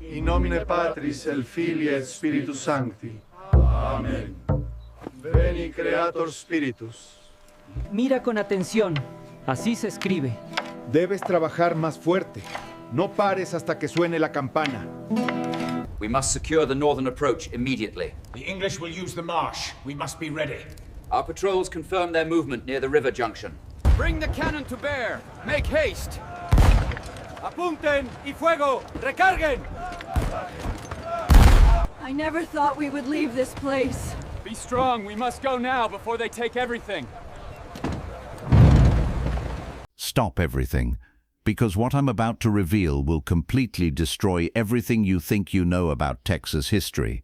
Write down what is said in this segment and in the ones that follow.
In nomine Patris et Filii et Spiritus Sancti. Amén. Veni Creator Spiritus. Mira con atención. Así se escribe. Debes trabajar más fuerte. No pares hasta que suene la campana. We must secure the northern approach immediately. The English will use the marsh. We must be ready. Our patrols confirm their movement near the river junction. Bring the cannon to bear. Make haste. Apunten y fuego. Recarguen. I never thought we would leave this place. Be strong. We must go now before they take everything. Stop everything, because what I'm about to reveal will completely destroy everything you think you know about Texas history.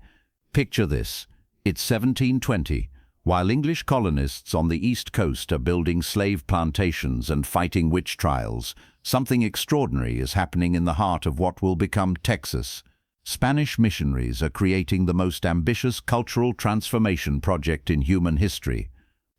Picture this. It's 1720. While English colonists on the East Coast are building slave plantations and fighting witch trials, something extraordinary is happening in the heart of what will become Texas. Spanish missionaries are creating the most ambitious cultural transformation project in human history.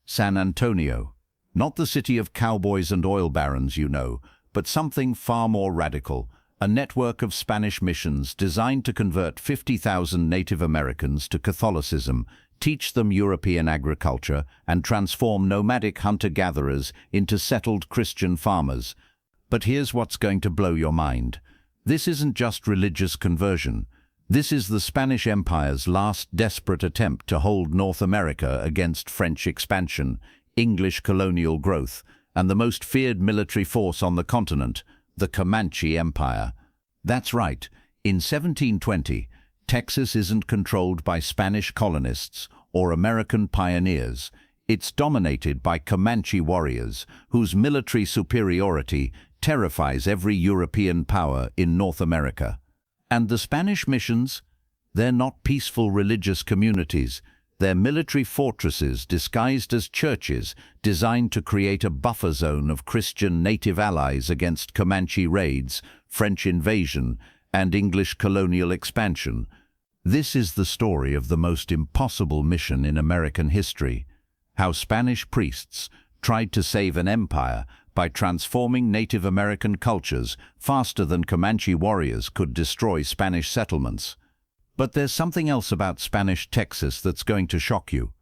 San Antonio. Not the city of cowboys and oil barons, you know, but something far more radical, a network of Spanish missions designed to convert 50,000 Native Americans to Catholicism, teach them European agriculture, and transform nomadic hunter-gatherers into settled Christian farmers. But here's what's going to blow your mind. This isn't just religious conversion. This is the Spanish Empire's last desperate attempt to hold North America against French expansion, English colonial growth, and the most feared military force on the continent, the Comanche Empire. That's right. In 1720, Texas isn't controlled by Spanish colonists or American pioneers. It's dominated by Comanche warriors, whose military superiority terrifies every European power in North America. And the Spanish missions? They're not peaceful religious communities. They're military fortresses disguised as churches, designed to create a buffer zone of Christian native allies against Comanche raids, French invasion, and English colonial expansion. This is the story of the most impossible mission in American history. How Spanish priests tried to save an empire by transforming Native American cultures faster than Comanche warriors could destroy Spanish settlements. But there's something else about Spanish Texas that's going to shock you.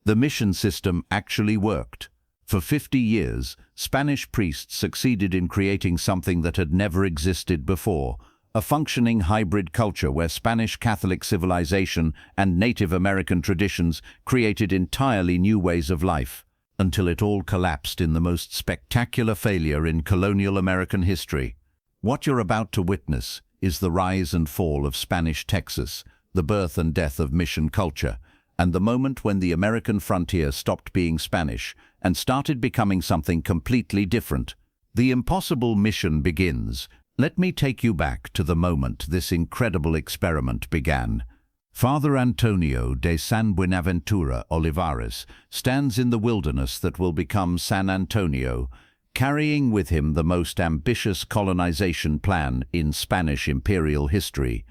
The mission system actually worked. For 50 years, Spanish priests succeeded in creating something that had never existed before, a functioning hybrid culture where Spanish Catholic civilization and Native American traditions created entirely new ways of life, until it all collapsed in the most spectacular failure in colonial American history. What you're about to witness is the rise and fall of Spanish Texas, the birth and death of mission culture, and the moment when the American frontier stopped being Spanish and started becoming something completely different. The impossible mission begins. Let me take you back to the moment this incredible experiment began. Father Antonio de San Buenaventura Olivares stands in the wilderness that will become San Antonio, carrying with him the most ambitious colonization plan in Spanish imperial history.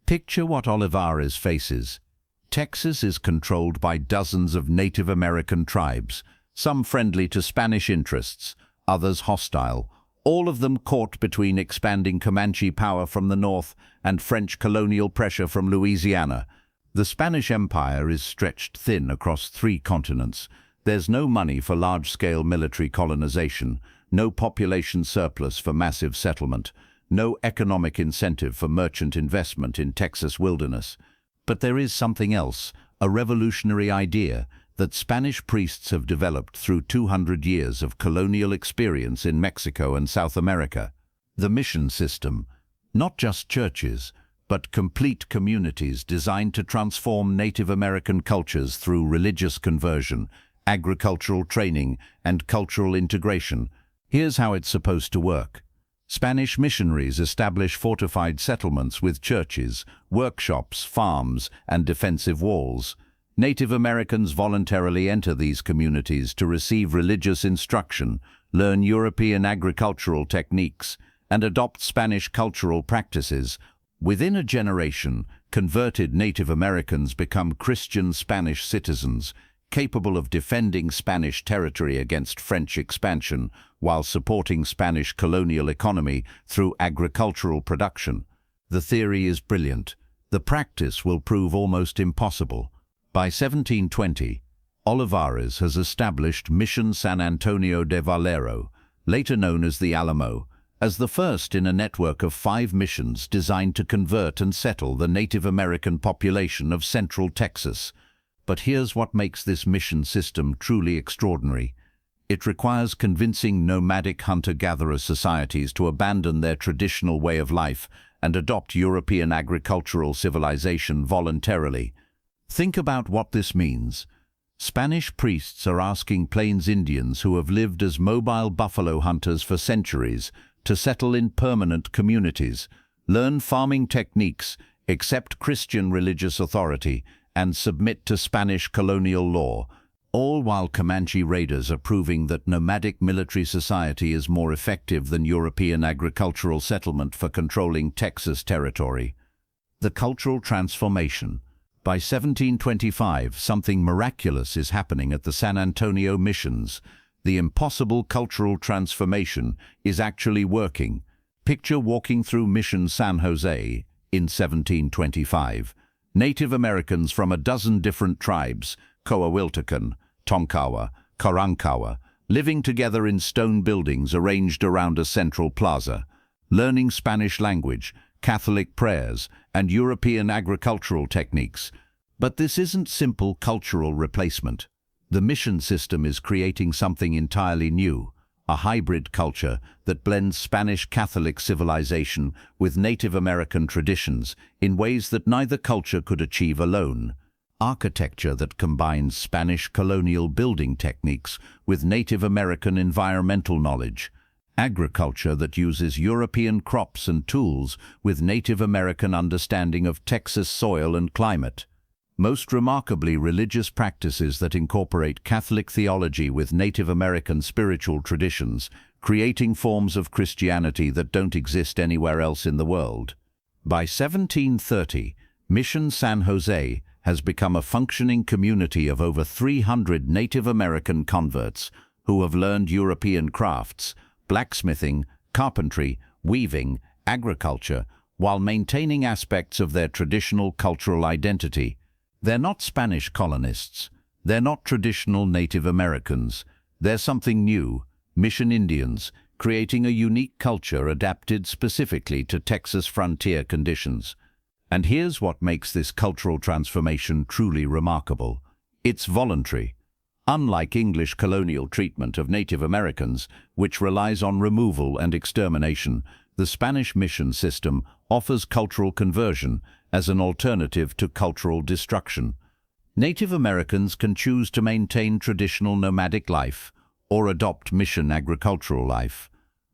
Picture what Olivares faces. Texas is controlled by dozens of Native American tribes, some friendly to Spanish interests, others hostile, all of them caught between expanding Comanche power from the north and French colonial pressure from Louisiana. The Spanish Empire is stretched thin across 3 continents. There's no money for large-scale military colonization, no population surplus for massive settlement, no economic incentive for merchant investment in Texas wilderness. But there is something else, a revolutionary idea that Spanish priests have developed through 200 years of colonial experience in Mexico and South America. The mission system, not just churches, but complete communities designed to transform Native American cultures through religious conversion, agricultural training, and cultural integration. Here's how it's supposed to work. Spanish missionaries establish fortified settlements with churches, workshops, farms, and defensive walls. Native Americans voluntarily enter these communities to receive religious instruction, learn European agricultural techniques, and adopt Spanish cultural practices. Within a generation, converted Native Americans become Christian Spanish citizens, capable of defending Spanish territory against French expansion while supporting Spanish colonial economy through agricultural production. The theory is brilliant. The practice will prove almost impossible. By 1720, Olivares has established Mission San Antonio de Valero, later known as the Alamo, as the first in a network of 5 missions designed to convert and settle the Native American population of central Texas. But here's what makes this mission system truly extraordinary. It requires convincing nomadic hunter-gatherer societies to abandon their traditional way of life and adopt European agricultural civilization voluntarily. Think about what this means. Spanish priests are asking Plains Indians who have lived as mobile buffalo hunters for centuries to settle in permanent communities, learn farming techniques, accept Christian religious authority, and submit to Spanish colonial law, all while Comanche raiders are proving that nomadic military society is more effective than European agricultural settlement for controlling Texas territory. The cultural transformation. By 1725, something miraculous is happening at the San Antonio missions. The impossible cultural transformation is actually working. Picture walking through Mission San José in 1725. Native Americans from a dozen different tribes, Coawiltacan, Tonkawa, Karankawa, living together in stone buildings arranged around a central plaza, learning Spanish language, Catholic prayers, and European agricultural techniques. But this isn't simple cultural replacement. The mission system is creating something entirely new, a hybrid culture that blends Spanish Catholic civilization with Native American traditions in ways that neither culture could achieve alone. Architecture that combines Spanish colonial building techniques with Native American environmental knowledge. Agriculture that uses European crops and tools with Native American understanding of Texas soil and climate. Most remarkably, religious practices that incorporate Catholic theology with Native American spiritual traditions, creating forms of Christianity that don't exist anywhere else in the world. By 1730, Mission San José has become a functioning community of over 300 Native American converts who have learned European crafts, blacksmithing, carpentry, weaving, agriculture, while maintaining aspects of their traditional cultural identity. They're not Spanish colonists. They're not traditional Native Americans. They're something new, Mission Indians, creating a unique culture adapted specifically to Texas frontier conditions. And here's what makes this cultural transformation truly remarkable. It's voluntary. Unlike English colonial treatment of Native Americans, which relies on removal and extermination, the Spanish mission system offers cultural conversion as an alternative to cultural destruction. Native Americans can choose to maintain traditional nomadic life or adopt mission agricultural life.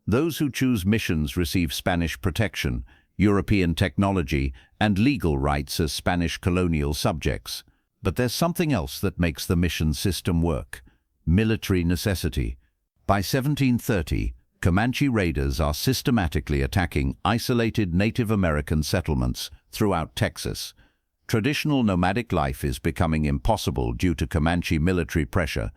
Those who choose missions receive Spanish protection, European technology, and legal rights as Spanish colonial subjects. But there's something else that makes the mission system work: military necessity. By 1730, Comanche raiders are systematically attacking isolated Native American settlements throughout Texas. Traditional nomadic life is becoming impossible due to Comanche military pressure.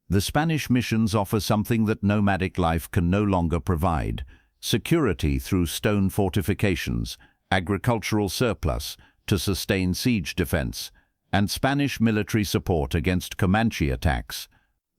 The Spanish missions offer something that nomadic life can no longer provide: security through stone fortifications, agricultural surplus to sustain siege defense, and Spanish military support against Comanche attacks.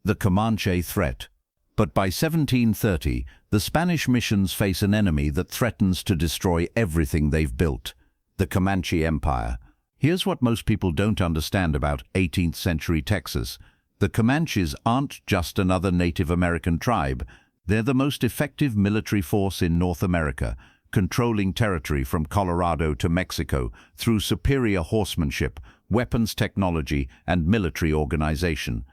The Comanche threat. But by 1730, the Spanish missions face an enemy that threatens to destroy everything they've built: the Comanche Empire. Here's what most people don't understand about 18th century Texas. The Comanches aren't just another Native American tribe. They're the most effective military force in North America, controlling territory from Colorado to Mexico through superior horsemanship, weapons technology, and military organization.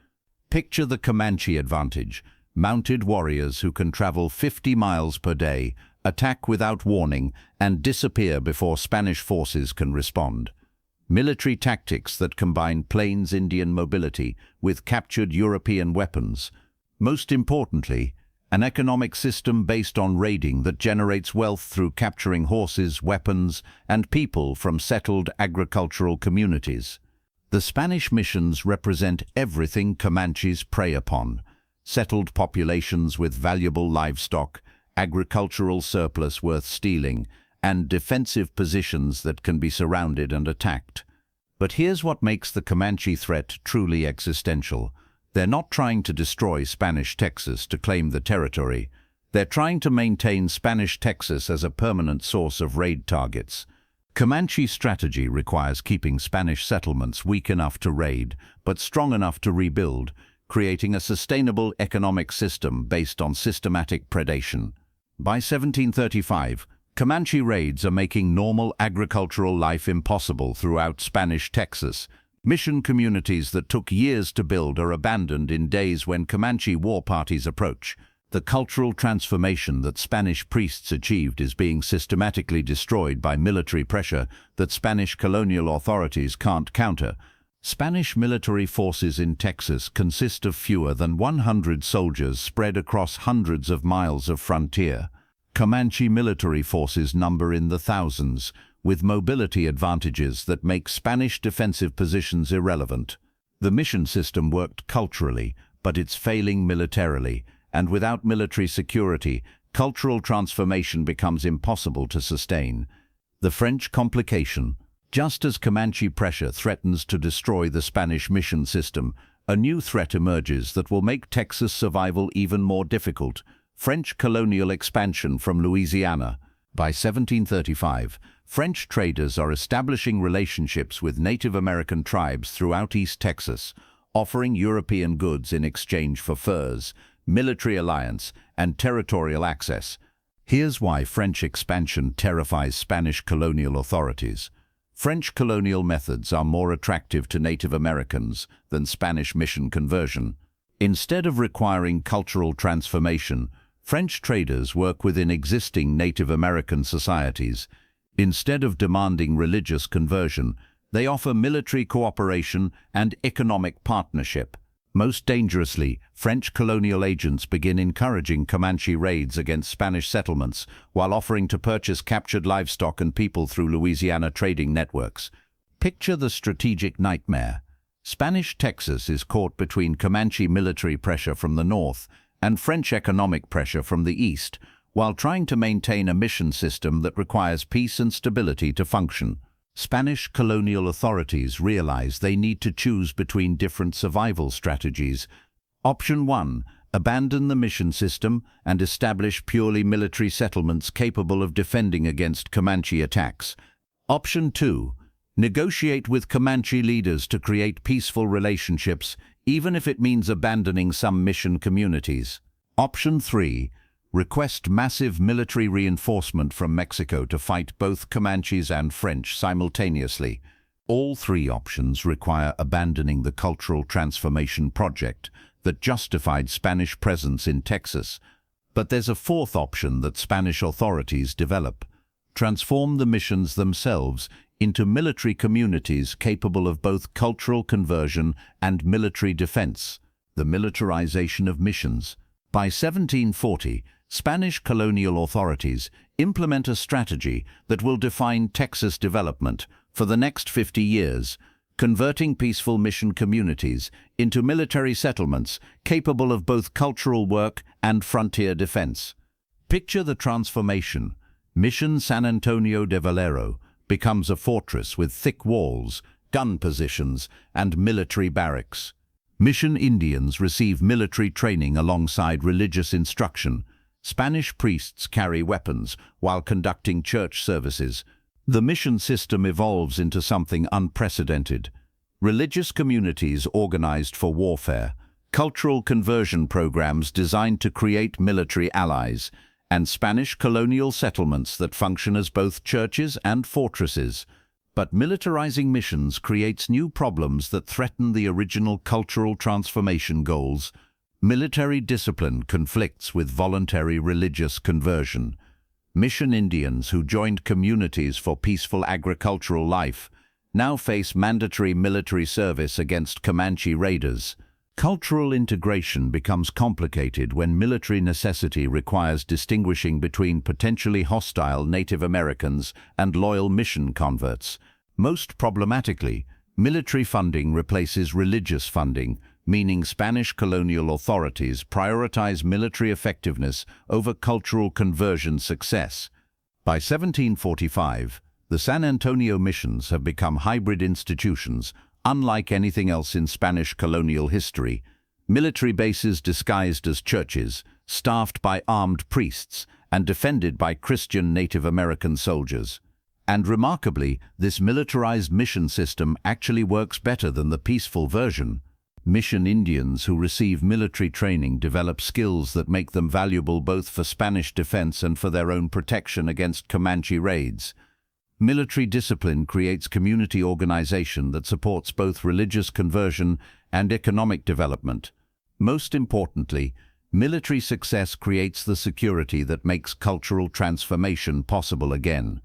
Picture the Comanche advantage: mounted warriors who can travel 50 miles per day, attack without warning, and disappear before Spanish forces can respond. Military tactics that combine Plains Indian mobility with captured European weapons. Most importantly, an economic system based on raiding that generates wealth through capturing horses, weapons, and people from settled agricultural communities. The Spanish missions represent everything Comanches prey upon: settled populations with valuable livestock, agricultural surplus worth stealing, and defensive positions that can be surrounded and attacked. But here's what makes the Comanche threat truly existential. They're not trying to destroy Spanish Texas to claim the territory. They're trying to maintain Spanish Texas as a permanent source of raid targets. Comanche strategy requires keeping Spanish settlements weak enough to raid, but strong enough to rebuild, creating a sustainable economic system based on systematic predation. By 1735, Comanche raids are making normal agricultural life impossible throughout Spanish Texas. Mission communities that took years to build are abandoned in days when Comanche war parties approach. The cultural transformation that Spanish priests achieved is being systematically destroyed by military pressure that Spanish colonial authorities can't counter. Spanish military forces in Texas consist of fewer than 100 soldiers spread across hundreds of miles of frontier. Comanche military forces number in the thousands, with mobility advantages that make Spanish defensive positions irrelevant. The mission system worked culturally, but it's failing militarily, and without military security, cultural transformation becomes impossible to sustain. The French complication. Just as Comanche pressure threatens to destroy the Spanish mission system, a new threat emerges that will make Texas survival even more difficult: French colonial expansion from Louisiana. By 1735, French traders are establishing relationships with Native American tribes throughout East Texas, offering European goods in exchange for furs, military alliance, and territorial access. Here's why French expansion terrifies Spanish colonial authorities. French colonial methods are more attractive to Native Americans than Spanish mission conversion. Instead of requiring cultural transformation, French traders work within existing Native American societies. Instead of demanding religious conversion, they offer military cooperation and economic partnership. Most dangerously, French colonial agents begin encouraging Comanche raids against Spanish settlements while offering to purchase captured livestock and people through Louisiana trading networks. Picture the strategic nightmare. Spanish Texas is caught between Comanche military pressure from the north and French economic pressure from the east, while trying to maintain a mission system that requires peace and stability to function. Spanish colonial authorities realize they need to choose between different survival strategies. Option 1, abandon the mission system and establish purely military settlements capable of defending against Comanche attacks. Option 2, negotiate with Comanche leaders to create peaceful relationships, even if it means abandoning some mission communities. Option 3, request massive military reinforcement from Mexico to fight both Comanches and French simultaneously. All three options require abandoning the cultural transformation project that justified Spanish presence in Texas. But there's a fourth option that Spanish authorities develop: transform the missions themselves into military communities capable of both cultural conversion and military defense. The militarization of missions. By 1740, Spanish colonial authorities implement a strategy that will define Texas development for the next 50 years, converting peaceful mission communities into military settlements capable of both cultural work and frontier defense. Picture the transformation. Mission San Antonio de Valero becomes a fortress with thick walls, gun positions, and military barracks. Mission Indians receive military training alongside religious instruction. Spanish priests carry weapons while conducting church services. The mission system evolves into something unprecedented. Religious communities organized for warfare, cultural conversion programs designed to create military allies, and Spanish colonial settlements that function as both churches and fortresses. But militarizing missions creates new problems that threaten the original cultural transformation goals. Military discipline conflicts with voluntary religious conversion. Mission Indians who joined communities for peaceful agricultural life now face mandatory military service against Comanche raiders. Cultural integration becomes complicated when military necessity requires distinguishing between potentially hostile Native Americans and loyal mission converts. Most problematically, military funding replaces religious funding, meaning Spanish colonial authorities prioritize military effectiveness over cultural conversion success. By 1745, the San Antonio missions have become hybrid institutions, unlike anything else in Spanish colonial history, military bases disguised as churches, staffed by armed priests, and defended by Christian Native American soldiers. And remarkably, this militarized mission system actually works better than the peaceful version. Mission Indians who receive military training develop skills that make them valuable both for Spanish defense and for their own protection against Comanche raids. Military discipline creates community organization that supports both religious conversion and economic development. Most importantly, military success creates the security that makes cultural transformation possible again.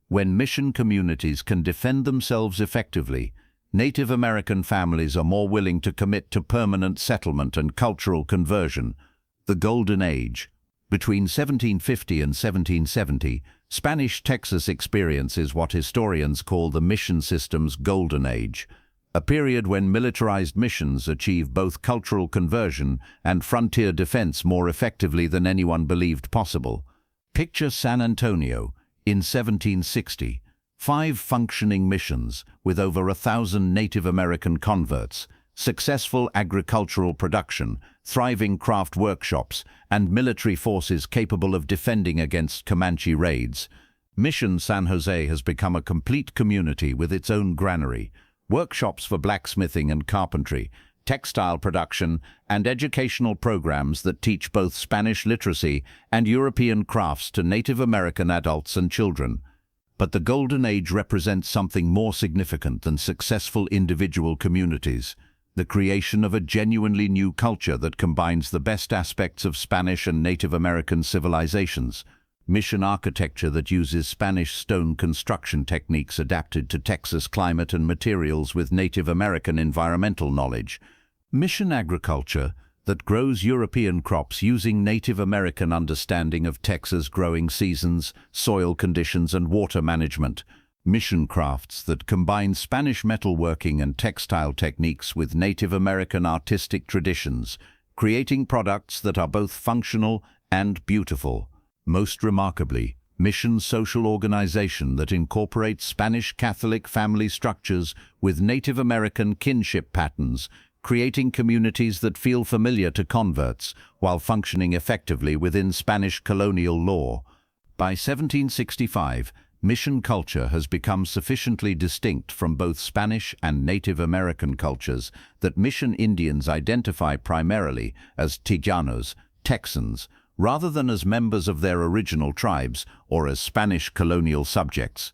When mission communities can defend themselves effectively, Native American families are more willing to commit to permanent settlement and cultural conversion. The Golden Age. Between 1750 and 1770, Spanish Texas experiences what historians call the mission system's Golden Age, a period when militarized missions achieve both cultural conversion and frontier defense more effectively than anyone believed possible. Picture San Antonio in 1760, 5 functioning missions with over 1,000 Native American converts, successful agricultural production, thriving craft workshops, and military forces capable of defending against Comanche raids. Mission San José has become a complete community with its own granary, workshops for blacksmithing and carpentry, textile production, and educational programs that teach both Spanish literacy and European crafts to Native American adults and children. But the Golden Age represents something more significant than successful individual communities, the creation of a genuinely new culture that combines the best aspects of Spanish and Native American civilizations. Mission architecture that uses Spanish stone construction techniques adapted to Texas climate and materials with Native American environmental knowledge. Mission agriculture that grows European crops using Native American understanding of Texas growing seasons, soil conditions, and water management. Mission crafts that combine Spanish metalworking and textile techniques with Native American artistic traditions, creating products that are both functional and beautiful. Most remarkably, Mission social organization that incorporates Spanish Catholic family structures with Native American kinship patterns, creating communities that feel familiar to converts while functioning effectively within Spanish colonial law. By 1765, mission culture has become sufficiently distinct from both Spanish and Native American cultures that mission Indians identify primarily as Tejanos, Texans, rather than as members of their original tribes or as Spanish colonial subjects.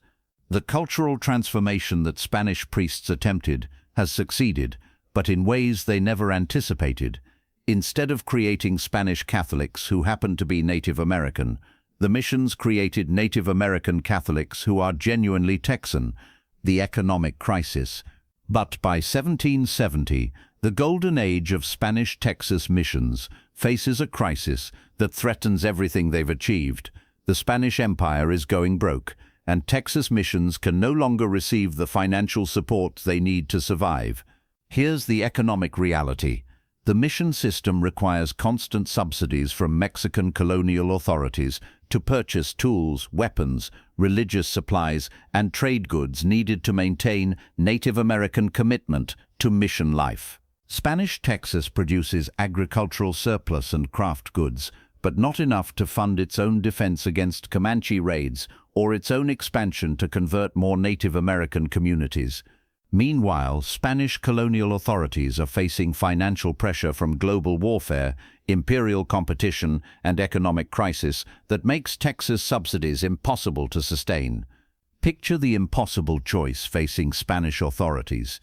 The cultural transformation that Spanish priests attempted has succeeded, but in ways they never anticipated. Instead of creating Spanish Catholics who happen to be Native American, the missions created Native American Catholics who are genuinely Texan. The economic crisis. But by 1770, the golden age of Spanish Texas missions faces a crisis that threatens everything they've achieved. The Spanish Empire is going broke, and Texas missions can no longer receive the financial support they need to survive. Here's the economic reality. The mission system requires constant subsidies from Mexican colonial authorities to purchase tools, weapons, religious supplies, and trade goods needed to maintain Native American commitment to mission life. Spanish Texas produces agricultural surplus and craft goods, but not enough to fund its own defense against Comanche raids or its own expansion to convert more Native American communities. Meanwhile, Spanish colonial authorities are facing financial pressure from global warfare, imperial competition, and economic crisis that makes Texas subsidies impossible to sustain. Picture the impossible choice facing Spanish authorities.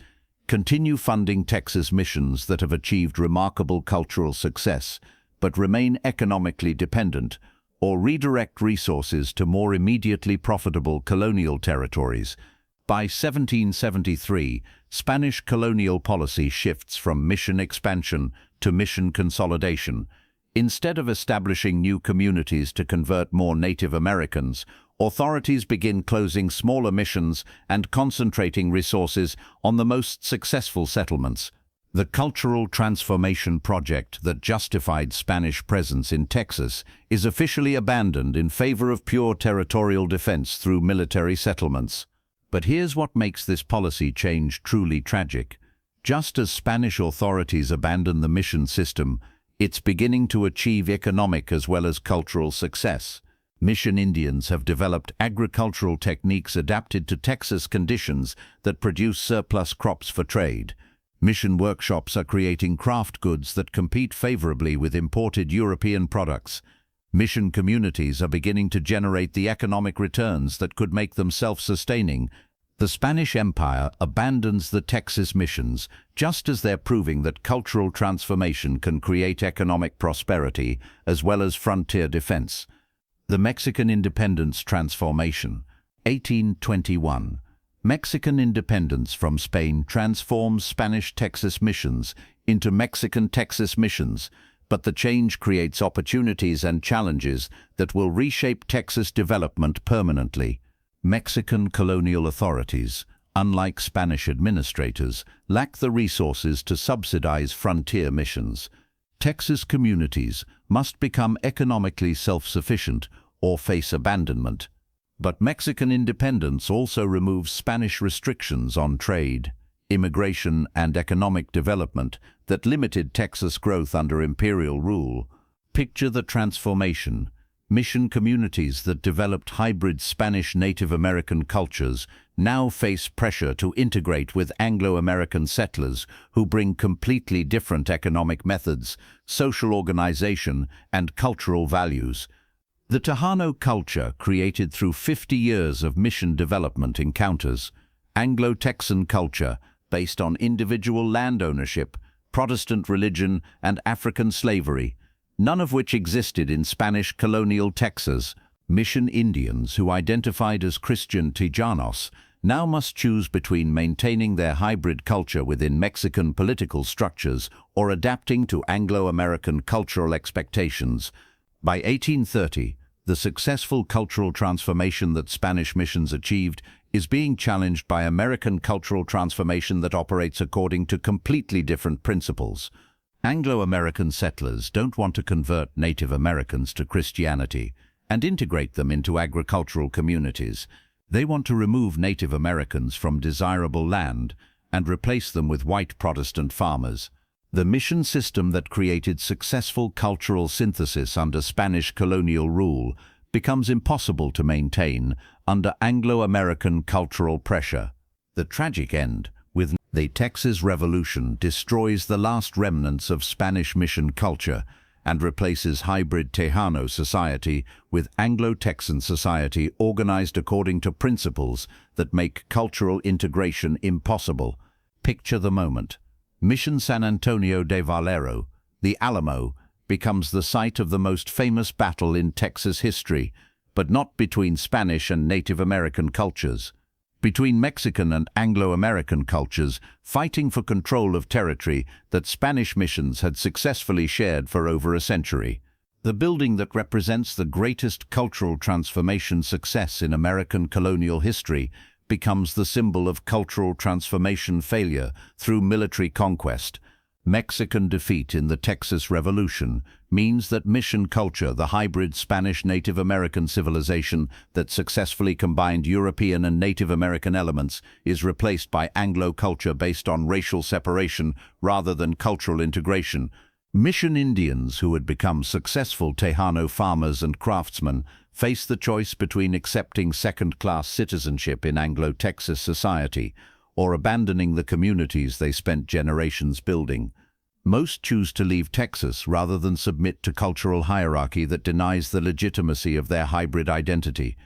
Continue funding Texas missions that have achieved remarkable cultural success, but remain economically dependent, or redirect resources to more immediately profitable colonial territories. By 1773, Spanish colonial policy shifts from mission expansion to mission consolidation. Instead of establishing new communities to convert more Native Americans, authorities begin closing smaller missions and concentrating resources on the most successful settlements. The cultural transformation project that justified Spanish presence in Texas is officially abandoned in favor of pure territorial defense through military settlements. But here's what makes this policy change truly tragic. Just as Spanish authorities abandon the mission system, it's beginning to achieve economic as well as cultural success. Mission Indians have developed agricultural techniques adapted to Texas conditions that produce surplus crops for trade. Mission workshops are creating craft goods that compete favorably with imported European products. Mission communities are beginning to generate the economic returns that could make them self-sustaining. The Spanish Empire abandons the Texas missions just as they're proving that cultural transformation can create economic prosperity as well as frontier defense. The Mexican Independence Transformation, 1821. Mexican independence from Spain transforms Spanish Texas missions into Mexican Texas missions, but the change creates opportunities and challenges that will reshape Texas development permanently. Mexican colonial authorities, unlike Spanish administrators, lack the resources to subsidize frontier missions. Texas communities must become economically self-sufficient or face abandonment. But Mexican independence also removes Spanish restrictions on trade, immigration, and economic development that limited Texas growth under imperial rule. Picture the transformation. Mission communities that developed hybrid Spanish Native American cultures now face pressure to integrate with Anglo-American settlers who bring completely different economic methods, social organization, and cultural values. The Tejano culture, created through 50 years of mission development encounters, Anglo-Texan culture, based on individual land ownership, Protestant religion, and African slavery, none of which existed in Spanish colonial Texas. Mission Indians, who identified as Christian Tejanos, now must choose between maintaining their hybrid culture within Mexican political structures or adapting to Anglo-American cultural expectations. By 1830, the successful cultural transformation that Spanish missions achieved is being challenged by American cultural transformation that operates according to completely different principles. Anglo-American settlers don't want to convert Native Americans to Christianity and integrate them into agricultural communities. They want to remove Native Americans from desirable land and replace them with white Protestant farmers. The mission system that created successful cultural synthesis under Spanish colonial rule becomes impossible to maintain under Anglo-American cultural pressure. The tragic end, with the Texas Revolution, destroys the last remnants of Spanish mission culture and replaces hybrid Tejano society with Anglo-Texan society organized according to principles that make cultural integration impossible. Picture the moment. Mission San Antonio de Valero, the Alamo, becomes the site of the most famous battle in Texas history, but not between Spanish and Native American cultures. Between Mexican and Anglo-American cultures, fighting for control of territory that Spanish missions had successfully shared for over a century. The building that represents the greatest cultural transformation success in American colonial history becomes the symbol of cultural transformation failure through military conquest. Mexican defeat in the Texas Revolution means that mission culture, the hybrid Spanish Native American civilization that successfully combined European and Native American elements, is replaced by Anglo culture based on racial separation rather than cultural integration. Mission Indians, who had become successful Tejano farmers and craftsmen, face the choice between accepting second-class citizenship in Anglo-Texas society or abandoning the communities they spent generations building. Most choose to leave Texas rather than submit to cultural hierarchy that denies the legitimacy of their hybrid identity.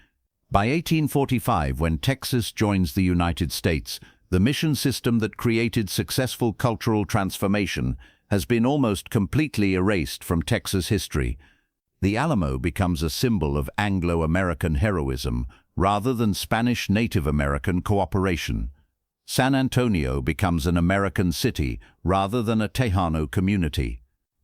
By 1845, when Texas joins the United States, the mission system that created successful cultural transformation has been almost completely erased from Texas history. The Alamo becomes a symbol of Anglo-American heroism rather than Spanish Native American cooperation. San Antonio becomes an American city rather than a Tejano community.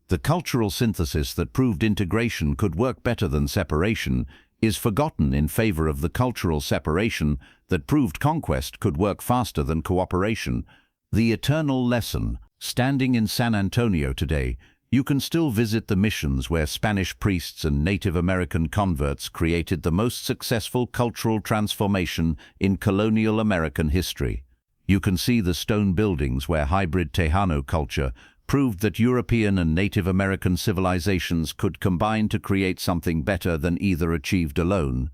The cultural synthesis that proved integration could work better than separation is forgotten in favor of the cultural separation that proved conquest could work faster than cooperation. The eternal lesson: Standing in San Antonio today, you can still visit the missions where Spanish priests and Native American converts created the most successful cultural transformation in colonial American history. You can see the stone buildings where hybrid Tejano culture proved that European and Native American civilizations could combine to create something better than either achieved alone.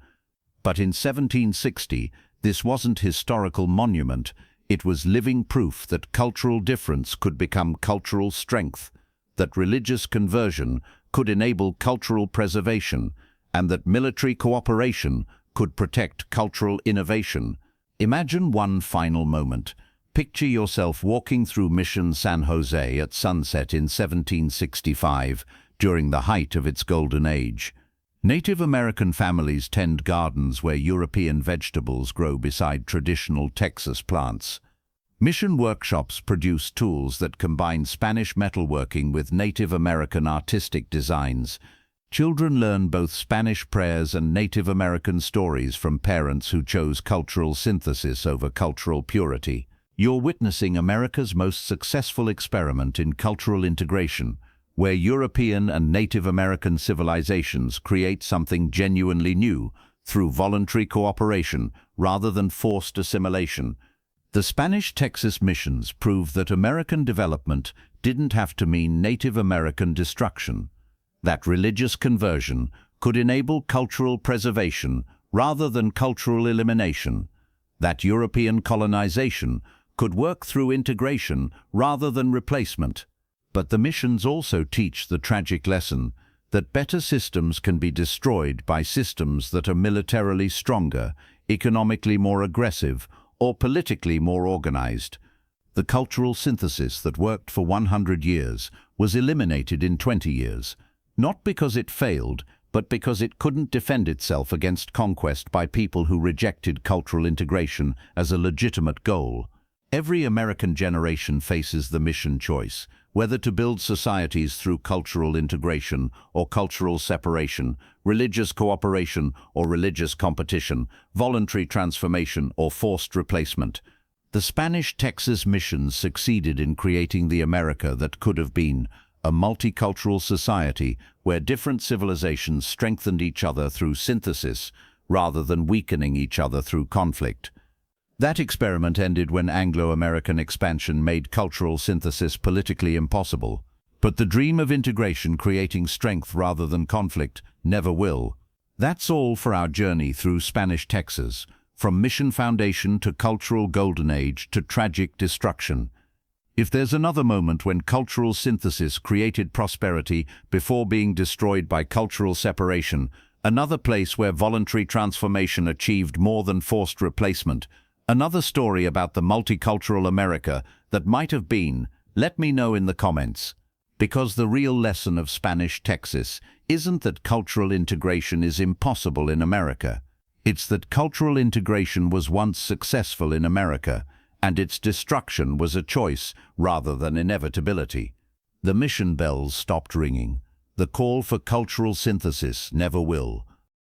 But in 1760, this wasn't historical monument, it was living proof that cultural difference could become cultural strength, that religious conversion could enable cultural preservation, and that military cooperation could protect cultural innovation. Imagine one final moment. Picture yourself walking through Mission San José at sunset in 1765, during the height of its golden age. Native American families tend gardens where European vegetables grow beside traditional Texas plants. Mission workshops produce tools that combine Spanish metalworking with Native American artistic designs. Children learn both Spanish prayers and Native American stories from parents who chose cultural synthesis over cultural purity. You're witnessing America's most successful experiment in cultural integration, where European and Native American civilizations create something genuinely new through voluntary cooperation rather than forced assimilation. The Spanish Texas missions prove that American development didn't have to mean Native American destruction, that religious conversion could enable cultural preservation rather than cultural elimination, that European colonization could work through integration rather than replacement. But the missions also teach the tragic lesson that better systems can be destroyed by systems that are militarily stronger, economically more aggressive, or politically more organized. The cultural synthesis that worked for 100 years was eliminated in 20 years, not because it failed, but because it couldn't defend itself against conquest by people who rejected cultural integration as a legitimate goal. Every American generation faces the mission choice, whether to build societies through cultural integration or cultural separation, religious cooperation or religious competition, voluntary transformation or forced replacement. The Spanish Texas missions succeeded in creating the America that could have been, a multicultural society where different civilizations strengthened each other through synthesis rather than weakening each other through conflict. That experiment ended when Anglo-American expansion made cultural synthesis politically impossible. But the dream of integration creating strength rather than conflict never will. That's all for our journey through Spanish Texas, from mission foundation to cultural golden age to tragic destruction. If there's another moment when cultural synthesis created prosperity before being destroyed by cultural separation, another place where voluntary transformation achieved more than forced replacement, another story about the multicultural America that might have been, let me know in the comments. Because the real lesson of Spanish Texas isn't that cultural integration is impossible in America. It's that cultural integration was once successful in America, and its destruction was a choice rather than inevitability. The mission bells stopped ringing. The call for cultural synthesis never will.